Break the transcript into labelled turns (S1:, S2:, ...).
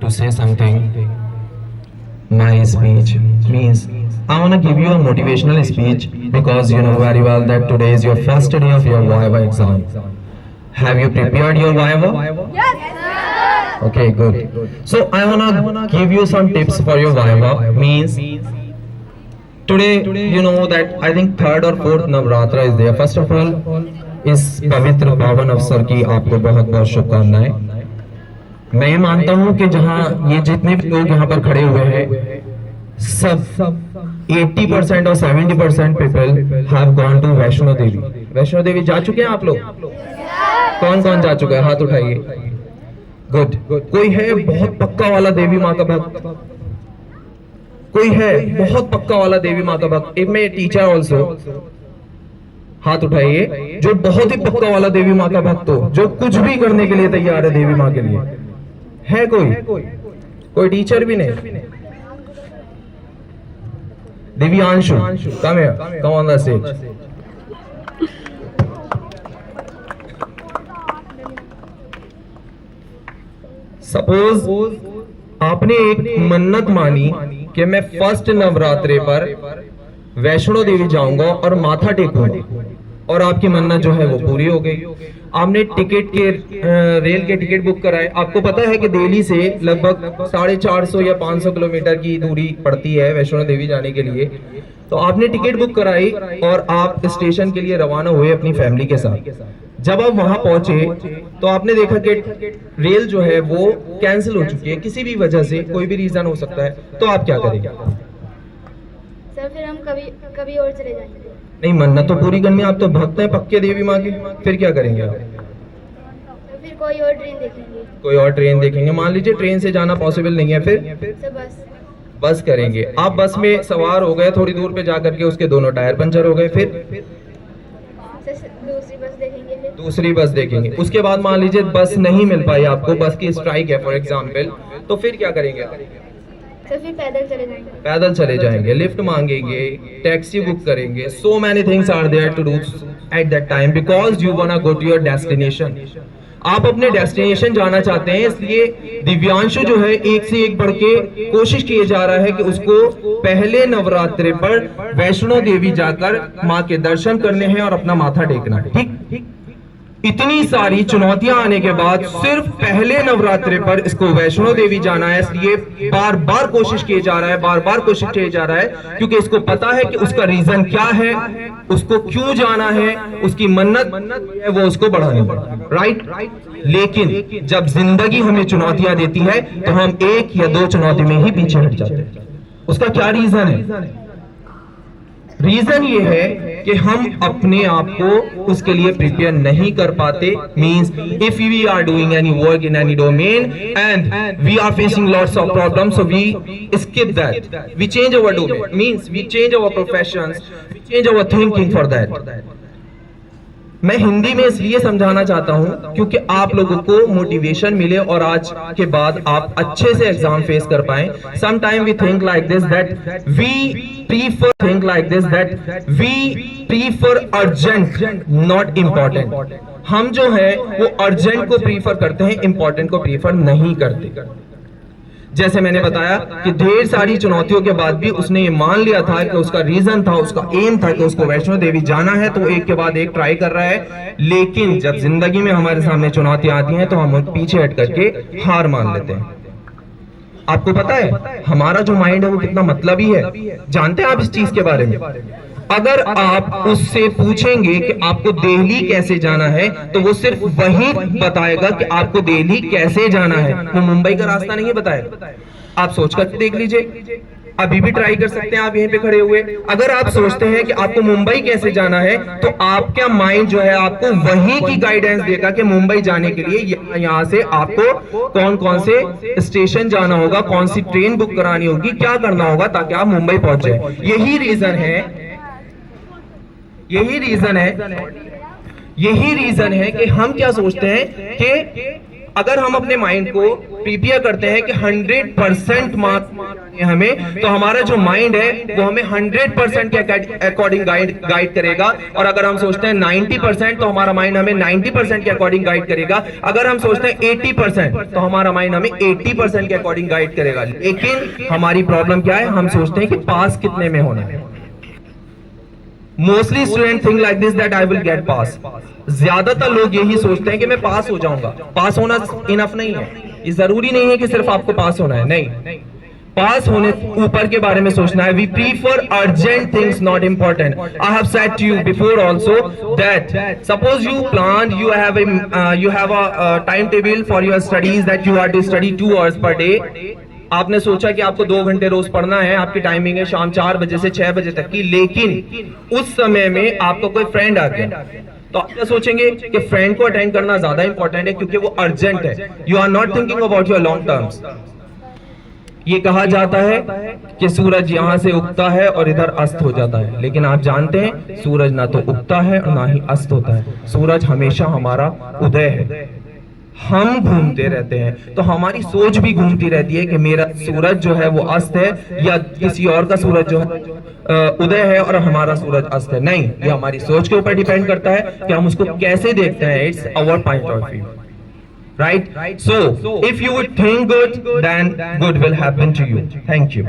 S1: to say something. My speech means I want to give you a motivational speech because you know very well that today is your first day of your Viva exam. Have you prepared your Viva?
S2: Yes.
S1: Okay, good. So I want to give you some tips for your Viva. Means today you know that I think third or fourth Navratra is there. First of all, इस पवित्र पावन अवसर की आपको बहुत बहुत शुभकामनाएं। मैं ये मानता हूं कि जहां ये जितने भी लोग यहाँ पर खड़े हुए हैं सब 80% और 70% people have gone to Vaishno Devi. Vaishno Devi जा चुके हैं आप लोग? कौन कौन जा चुका है? हाथ उठाइए। गुड। कोई है बहुत पक्का वाला देवी माँ का भक्त? कोई है बहुत पक्का वाला देवी माँ का भक्त? इफ मैं टीचर ऑल्सो, हाथ उठाइए जो बहुत ही पक्का वाला देवी माँ का भक्त हो, जो कुछ भी करने के लिए तैयार है देवी माँ के लिए। है कोई टीचर भी नहीं? Divyanshu, come here, come on the stage. Suppose आपने एक मन्नत मानी कि मैं फर्स्ट नवरात्रे पर वैष्णो देवी जाऊंगा और माथा टेकूंगा, और आपकी मन्नत जो है वो पूरी हो गई। आपने टिकट के रेल के टिकट बुक कराए। आपको पता है कि दिल्ली से लगभग 450 या 500 किलोमीटर की दूरी पड़ती है वैष्णो देवी जाने के लिए। तो आपने टिकट बुक कराई और आप स्टेशन के लिए रवाना हुए अपनी फैमिली के साथ। जब आप वहां पहुंचे तो आपने देखा कि रेल जो है वो कैंसिल हो चुकी है किसी भी वजह से, कोई भी रीजन हो सकता है, तो आप क्या करेंगे?
S2: सर फिर हम कभी और चले जाएंगे।
S1: नहीं, मन्नत तो पूरी करनी है। आप तो भक्त हैं पक्के देवी माँ के, फिर क्या करेंगे आप?
S2: तो फिर कोई और ट्रेन देखेंगे।
S1: कोई और ट्रेन देखेंगे। मान लीजिए ट्रेन से जाना पॉसिबल नहीं है, फिर
S2: सर
S1: बस करेंगे। आप बस में सवार हो गए, थोड़ी दूर पे जाकर के उसके दोनों टायर पंचर हो गए, फिर
S2: दूसरी बस देखेंगे। फिर
S1: दूसरी बस देखेंगे। उसके बाद मान लीजिए बस नहीं मिल पाई आपको, बस की स्ट्राइक है फॉर एग्जाम्पल, तो फिर क्या करेंगे?
S2: सर फिर पैदल चले जाएंगे।
S1: पैदल चले जाएंगे, लिफ्ट मांगेंगे, टैक्सी बुक करेंगे। So many things are there to do at that time because you want to go to your destination. आप अपने डेस्टिनेशन जाना चाहते हैं, इसलिए दिव्यांशु जो है एक से एक बढ़ के कोशिश किए जा रहा है कि उसको पहले नवरात्रे पर वैष्णो देवी जाकर माँ के दर्शन करने हैं और अपना माथा टेकना है। ठीक, इतनी सारी चुनौतियां आने के बाद सिर्फ पहले नवरात्रे पर इसको वैष्णो देवी जाना है, इसलिए बार बार कोशिश किए जा रहा है, बार बार कोशिश किए जा रहा है, क्योंकि इसको पता है कि उसका रीजन क्या है, उसको क्यों जाना है, उसकी मन्नत है वो उसको बढ़ानी है। राइट? लेकिन जब जिंदगी हमें चुनौतियां देती है तो हम एक या दो चुनौती में ही पीछे हट जाते हैं। उसका क्या रीजन है? रीजन ये है कि हम अपने आप को उसके लिए प्रिपेयर नहीं कर पाते। Means if we are doing any work in any domain and we are facing lots of problems, so we skip that, we change our domain, means we change our professions, we change our thinking for that. मैं हिंदी में इसलिए समझाना चाहता हूं क्योंकि आप लोगों को मोटिवेशन मिले और आज के बाद आप अच्छे से एग्जाम फेस कर पाएं। Some time we think like this that we prefer urgent not important. हम जो है वो अर्जेंट को प्रीफर करते हैं, इंपॉर्टेंट को प्रीफर नहीं करते। जैसे मैंने बताया कि ढेर सारी चुनौतियों के बाद भी उसने ये मान लिया था कि उसका रीजन था, उसका एम था कि उसको वैष्णो देवी जाना है, तो एक के बाद एक ट्राई कर रहा है। लेकिन जब जिंदगी में हमारे सामने चुनौतियां आती हैं तो हम पीछे हट करके हार मान लेते हैं। आपको पता है हमारा जो माइंड है वो कितना मतलबी है? जानते हैं आप इस चीज के बारे में? अगर आप उससे पूछेंगे कि आपको दिल्ली कैसे जाना है तो वो सिर्फ वही बताएगा कि आपको दिल्ली कैसे जाना है, वो मुंबई का रास्ता नहीं बताएगा। आप सोचकर देख लीजिए, अभी भी ट्राई कर सकते हैं आप यहीं पे खड़े हुए। अगर आप सोचते हैं कि आपको मुंबई कैसे जाना है तो आपका माइंड जो है आपको वहीं की गाइडेंस देगा कि मुंबई जाने के लिए यहाँ से आपको कौन कौन से स्टेशन जाना होगा, कौन सी ट्रेन बुक करानी होगी, क्या करना होगा ताकि आप मुंबई पहुंच जाए। यही रीजन है कि हम क्या सोचते हैं कि अगर हम अपने माइंड को प्रिपेयर करते हैं कि 100% मार्क्स हमें, तो हमारा जो माइंड है वो हमें 100% के अकॉर्डिंग गाइड करेगा। और अगर हम सोचते हैं 90%, तो हमारा माइंड हमें 90% के अकॉर्डिंग गाइड करेगा। अगर हम सोचते हैं 80%, तो हमारा माइंड हमें 80% के अकॉर्डिंग गाइड करेगा। लेकिन हमारी प्रॉब्लम क्या है, हम सोचते हैं कि पास कितने में होना है। Mostly student think like this that I will get pass. ज्यादातर लोग यही सोचते हैं कि मैं पास हो जाऊंगा। पास होना इनफ नहीं है, ये जरूरी नहीं है कि सिर्फ आपको पास होना है, नहीं। पास होने ऊपर के बारे में सोचना है। We prefer urgent things, not important. I have said to you before also that suppose you plan, you have a timetable for your studies that you are to study 2 hours per day. आपने सोचा कि आपको 2 घंटे रोज पढ़ना है, आपकी timing है शाम 4 बजे से 6 बजे तक की, लेकिन उस समय में आपका कोई फ्रेंड आ गया, तो आप क्या सोचेंगे कि फ्रेंड को अटेंड करना ज्यादा इंपॉर्टेंट है क्योंकि वो अर्जेंट है। You are not thinking about your long terms. ये कहा जाता है कि सूरज यहां से उगता है और इधर अस्त हो जाता है, लेकिन आप जानते हैं सूरज ना तो उगता है और ना ही अस्त होता है। सूरज हमेशा हमारा उदय है। हम घूमते रहते हैं, तो हमारी सोच भी घूमती रहती है कि मेरा सूरज जो है वो अस्त है, या किसी और का सूरज जो है उदय है और हमारा सूरज अस्त है। नहीं, ये हमारी सोच के ऊपर डिपेंड करता है कि हम उसको कैसे देखते हैं। It's our point of view, right? So if you would think good, then good will happen to you. Thank you.